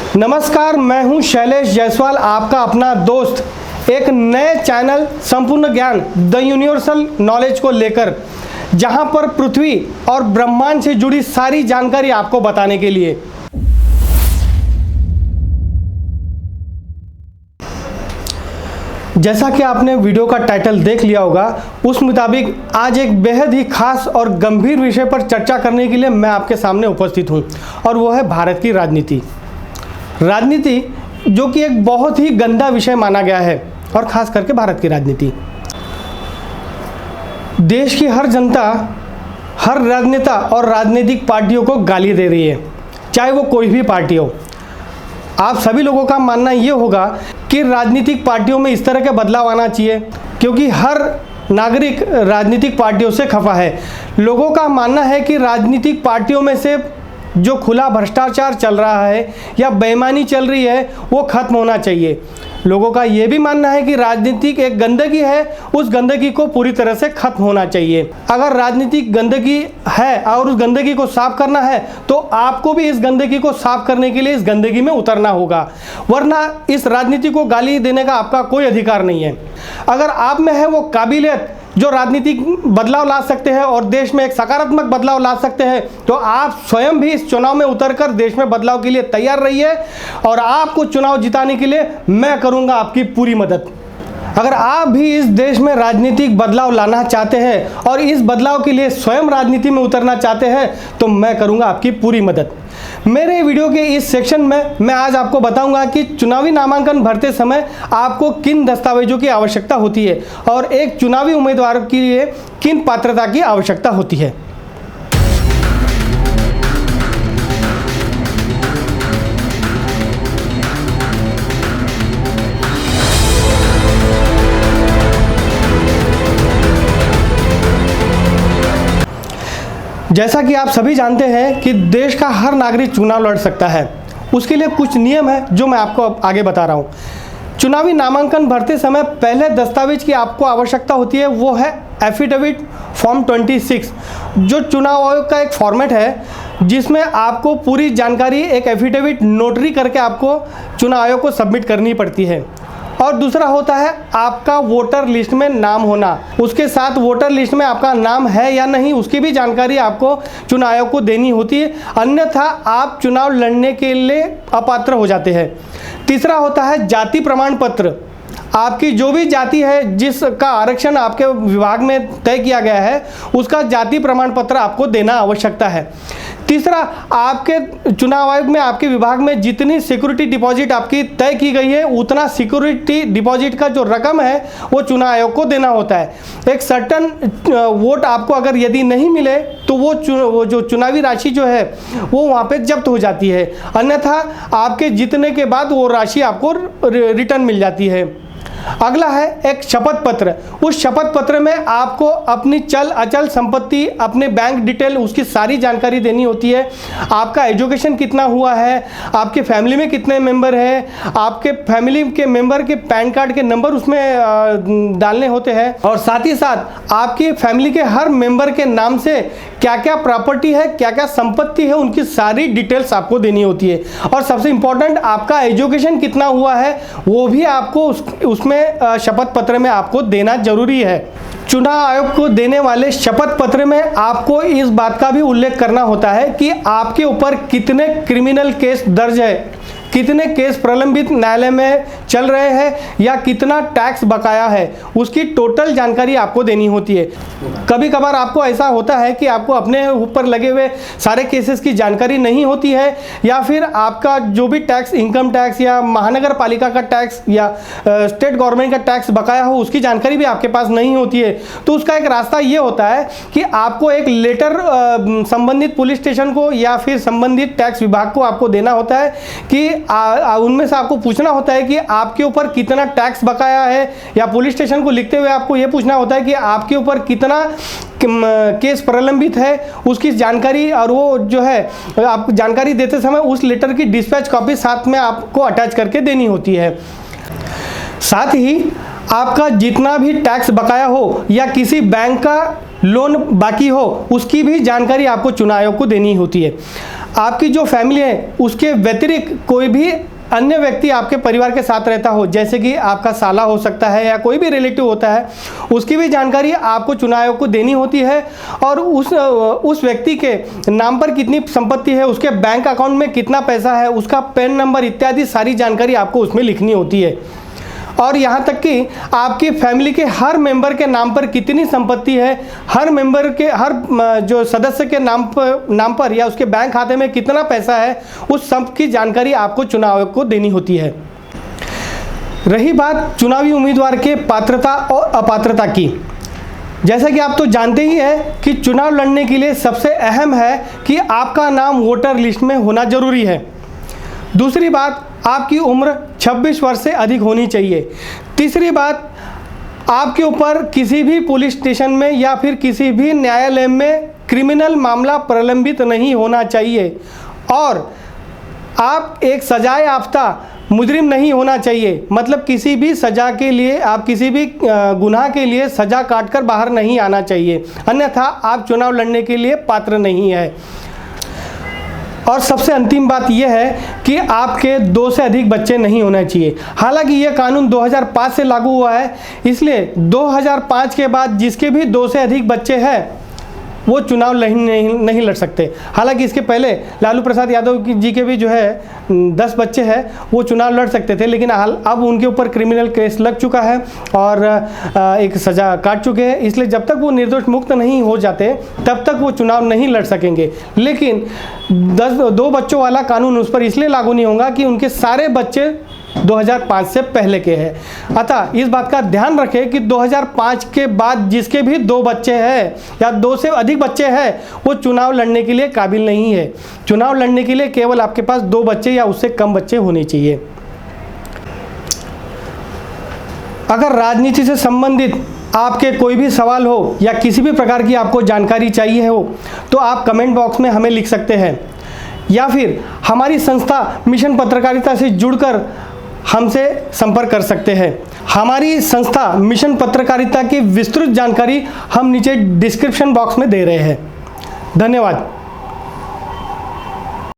नमस्कार, मैं हूं शैलेश जायसवाल, आपका अपना दोस्त, एक नए चैनल संपूर्ण ज्ञान द यूनिवर्सल नॉलेज को लेकर, जहां पर पृथ्वी और ब्रह्मांड से जुड़ी सारी जानकारी आपको बताने के लिए। जैसा कि आपने वीडियो का टाइटल देख लिया होगा, उस मुताबिक आज एक बेहद ही खास और गंभीर विषय पर चर्चा करने के लिए मैं आपके सामने उपस्थित हूं, और वो है भारत की राजनीति। राजनीति जो कि एक बहुत ही गंदा विषय माना गया है, और ख़ास करके भारत की राजनीति। देश की हर जनता, हर राजनेता और राजनीतिक पार्टियों को गाली दे रही है, चाहे वो कोई भी पार्टी हो। आप सभी लोगों का मानना ये होगा कि राजनीतिक पार्टियों में इस तरह के बदलाव आना चाहिए, क्योंकि हर नागरिक राजनीतिक पार्टियों से खफा है। लोगों का मानना है कि राजनीतिक पार्टियों में से जो खुला भ्रष्टाचार चल रहा है या बेईमानी चल रही है, वो खत्म होना चाहिए। लोगों का ये भी मानना है कि राजनीतिक एक गंदगी है, उस गंदगी को पूरी तरह से खत्म होना चाहिए। अगर राजनीतिक गंदगी है और उस गंदगी को साफ करना है, तो आपको भी इस गंदगी को साफ करने के लिए इस गंदगी में उतरना होगा, वरना इस राजनीति को गाली देने का आपका कोई अधिकार नहीं है। अगर आप में है वो काबिलियत जो राजनीतिक बदलाव ला सकते हैं और देश में एक सकारात्मक बदलाव ला सकते हैं, तो आप स्वयं भी इस चुनाव में उतरकर देश में बदलाव के लिए तैयार रहिए, और आपको चुनाव जिताने के लिए मैं करूंगा आपकी पूरी मदद। अगर आप भी इस देश में राजनीतिक बदलाव लाना चाहते हैं और इस बदलाव के लिए स्वयं राजनीति में उतरना चाहते हैं, तो मैं करूंगा आपकी पूरी मदद। मेरे वीडियो के इस सेक्शन में मैं आज आपको बताऊंगा कि चुनावी नामांकन भरते समय आपको किन दस्तावेजों की आवश्यकता होती है और एक चुनावी उम्मीदवार के लिए किन पात्रता की आवश्यकता होती है। जैसा कि आप सभी जानते हैं कि देश का हर नागरिक चुनाव लड़ सकता है। उसके लिए कुछ नियम है जो मैं आपको आगे बता रहा हूँ। चुनावी नामांकन भरते समय पहले दस्तावेज की आपको आवश्यकता होती है, वो है एफिडेविट फॉर्म 26, जो चुनाव आयोग का एक फॉर्मेट है जिसमें आपको पूरी जानकारी एक एफिडेविट नोटरी करके आपको चुनाव आयोग को सबमिट करनी पड़ती है। और दूसरा होता है आपका वोटर लिस्ट में नाम होना। उसके साथ वोटर लिस्ट में आपका नाम है या नहीं, उसकी भी जानकारी आपको चुनाव आयोग को देनी होती है, अन्यथा आप चुनाव लड़ने के लिए अपात्र हो जाते हैं। तीसरा होता है जाति प्रमाण पत्र। आपकी जो भी जाति है, जिसका आरक्षण आपके विभाग में तय किया गया है, उसका जाति प्रमाण पत्र आपको देना आवश्यकता है। तीसरा, आपके चुनाव आयोग में आपके विभाग में जितनी सिक्योरिटी डिपॉजिट आपकी तय की गई है, उतना सिक्योरिटी डिपॉजिट का जो रकम है वो चुनाव आयोग को देना होता है। एक सर्टन वोट आपको अगर यदि नहीं मिले, तो वो जो चुनावी राशि जो है वो वहाँ पे जब्त हो जाती है, अन्यथा आपके जीतने के बाद वो राशि आपको रिटर्न मिल जाती है। अगला है एक शपथ पत्र। उस शपथ पत्र में आपको अपनी चल अचल संपत्ति, अपने बैंक डिटेल, उसकी सारी जानकारी देनी होती है। आपका एजुकेशन कितना हुआ है, आपके फैमिली में कितने मेंबर हैं, आपके फैमिली के मेंबर के पैन कार्ड के नंबर उसमें डालने होते हैं, और साथ ही साथ आपकी फैमिली के हर मेंबर के नाम से क्या क्या प्रॉपर्टी है, क्या क्या संपत्ति है, उनकी सारी डिटेल्स आपको देनी होती है। और सबसे इम्पोर्टेंट, आपका एजुकेशन कितना हुआ है वो भी आपको उसमें शपथ पत्र में आपको देना जरूरी है। चुनाव आयोग को देने वाले शपथ पत्र में आपको इस बात का भी उल्लेख करना होता है कि आपके ऊपर कितने क्रिमिनल केस दर्ज है, कितने केस प्रलंबित न्यायालय में चल रहे हैं, या कितना टैक्स बकाया है, उसकी टोटल जानकारी आपको देनी होती है। कभी कभार आपको ऐसा होता है कि आपको अपने ऊपर लगे हुए सारे केसेस की जानकारी नहीं होती है, या फिर आपका जो भी टैक्स, इनकम टैक्स या महानगर पालिका का टैक्स या स्टेट गवर्नमेंट का टैक्स बकाया हो, उसकी जानकारी भी आपके पास नहीं होती है। तो उसका एक रास्ता ये होता है कि आपको एक लेटर संबंधित पुलिस स्टेशन को या फिर संबंधित टैक्स विभाग को आपको देना होता है कि उनमें से आपको पूछना होता है कि आपके ऊपर कितना टैक्स बकाया है, या पुलिस स्टेशन को लिखते हुए आपको यह पूछना होता है कि आपके ऊपर कितना केस प्रलंबित है, उसकी जानकारी। और वो जो है आप जानकारी देते समय उस लेटर की डिस्पैच कॉपी साथ में आपको अटैच करके देनी होती है। साथ ही आपका जितना भी टैक्स बकाया हो या किसी बैंक का लोन बाकी हो, उसकी भी जानकारी आपको चुनाव आयोग को देनी होती है। आपकी जो फैमिली है उसके व्यतिरिक्त कोई भी अन्य व्यक्ति आपके परिवार के साथ रहता हो, जैसे कि आपका साला हो सकता है या कोई भी रिलेटिव होता है, उसकी भी जानकारी आपको चुनाव आयोग को देनी होती है। और उस व्यक्ति के नाम पर कितनी संपत्ति है, उसके बैंक अकाउंट में कितना पैसा है, उसका पैन नंबर इत्यादि सारी जानकारी आपको उसमें लिखनी होती है। और यहाँ तक कि आपकी फैमिली के हर मेंबर के नाम पर कितनी संपत्ति है, हर मेंबर के हर जो सदस्य के नाम पर या उसके बैंक खाते में कितना पैसा है, उस सब की जानकारी आपको चुनाव आयोग को देनी होती है। रही बात चुनावी उम्मीदवार के पात्रता और अपात्रता की, जैसा कि आप तो जानते ही हैं कि चुनाव लड़ने के लिए सबसे अहम है कि आपका नाम वोटर लिस्ट में होना जरूरी है। दूसरी बात, आपकी उम्र 26 वर्ष से अधिक होनी चाहिए। तीसरी बात, आपके ऊपर किसी भी पुलिस स्टेशन में या फिर किसी भी न्यायालय में क्रिमिनल मामला प्रलंबित नहीं होना चाहिए। और आप एक सजाए याफ्ता मुजरिम नहीं होना चाहिए, मतलब किसी भी सज़ा के लिए, आप किसी भी गुनाह के लिए सज़ा काटकर बाहर नहीं आना चाहिए, अन्यथा आप चुनाव लड़ने के लिए पात्र नहीं है। और सबसे अंतिम बात यह है कि आपके 2 से अधिक बच्चे नहीं होने चाहिए। हालांकि यह कानून 2005 से लागू हुआ है, इसलिए 2005 के बाद जिसके भी 2 से अधिक बच्चे हैं वो चुनाव नहीं लड़ सकते। हालांकि इसके पहले लालू प्रसाद यादव जी के भी जो है 10 बच्चे हैं, वो चुनाव लड़ सकते थे, लेकिन अब उनके ऊपर क्रिमिनल केस लग चुका है और एक सज़ा काट चुके हैं, इसलिए जब तक वो निर्दोष मुक्त नहीं हो जाते तब तक वो चुनाव नहीं लड़ सकेंगे। लेकिन 2 बच्चों वाला कानून उस पर इसलिए लागू नहीं होगा कि उनके सारे बच्चे 2005 से पहले के हैं। अतः इस बात का ध्यान रखें कि 2005 के बाद जिसके भी 2 बच्चे हैं या 2 से अधिक बच्चे हैं वो चुनाव लड़ने के लिए काबिल नहीं है। चुनाव लड़ने के लिए केवल आपके पास 2 बच्चे या उससे कम बच्चे होने चाहिए। अगर राजनीति से संबंधित आपके कोई भी सवाल हो या किसी भी प्रकार की आपको जानकारी चाहिए हो तो आप कमेंट बॉक्स में हमें लिख सकते हैं, या फिर हमारी संस्था मिशन पत्रकारिता से जुड़कर हमसे संपर्क कर सकते हैं। हमारी संस्था मिशन पत्रकारिता की विस्तृत जानकारी हम नीचे डिस्क्रिप्शन बॉक्स में दे रहे हैं। धन्यवाद।